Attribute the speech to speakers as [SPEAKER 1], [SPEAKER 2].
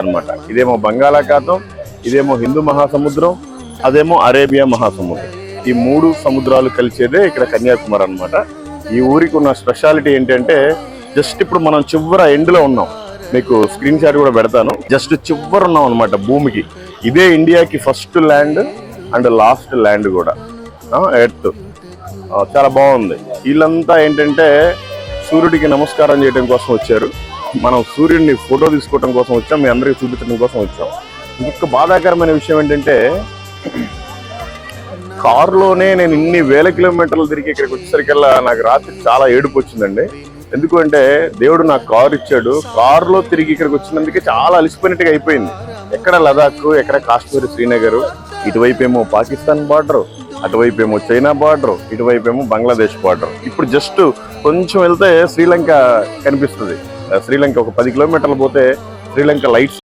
[SPEAKER 1] అన్నమాట. ఇదేమో బంగాళాఖాతం, ఇదేమో హిందూ మహాసముద్రం, అదేమో అరేబియా మహాసముద్రం. ఈ 3 సముద్రాలు కలిసేదే ఇక్కడ కన్యాకుమారి అన్నమాట. ఈ ఊరికి ఉన్న స్పెషాలిటీ ఏంటంటే జస్ట్ ఇప్పుడు మనం చివర ఎండ్లో ఉన్నాం. మీకు స్క్రీన్ షాట్ కూడా పెడతాను. జస్ట్ చివర ఉన్నాం అనమాట భూమికి. ఇదే ఇండియాకి first land and last land కూడా, ఎర్త్. చాలా బాగుంది. వీళ్ళంతా ఏంటంటే సూర్యుడికి నమస్కారం చేయడం కోసం వచ్చారు. మనం సూర్యుడిని ఫోటో తీసుకోవడం కోసం వచ్చాం, మీ అందరికీ చూపించడం కోసం వచ్చాం. ఇంకొక బాధాకరమైన విషయం ఏంటంటే కారులోనే నేను ఇన్ని వేల కిలోమీటర్లు తిరిగి ఇక్కడికి వచ్చేసరికల్లా నాకు రాత్రి చాలా ఏడుపు వచ్చిందండి. ఎందుకంటే దేవుడు నాకు కారు ఇచ్చాడు, కారులో తిరిగి ఇక్కడికి వచ్చినందుకే చాలా అలసిపోయినట్టుగా అయిపోయింది. ఎక్కడ లదాఖ్, ఎక్కడ కాశ్మీర్, శ్రీనగర్, ఇటువైపు ఏమో పాకిస్తాన్ బార్డర్, అటువైపు ఏమో చైనా బార్డర్, ఇటువైపు ఏమో బంగ్లాదేశ్ బార్డర్. ఇప్పుడు జస్ట్ కొంచెం వెళ్తే శ్రీలంక కనిపిస్తుంది. శ్రీలంక ఒక 10 కిలోమీటర్లు పోతే శ్రీలంక లైట్స్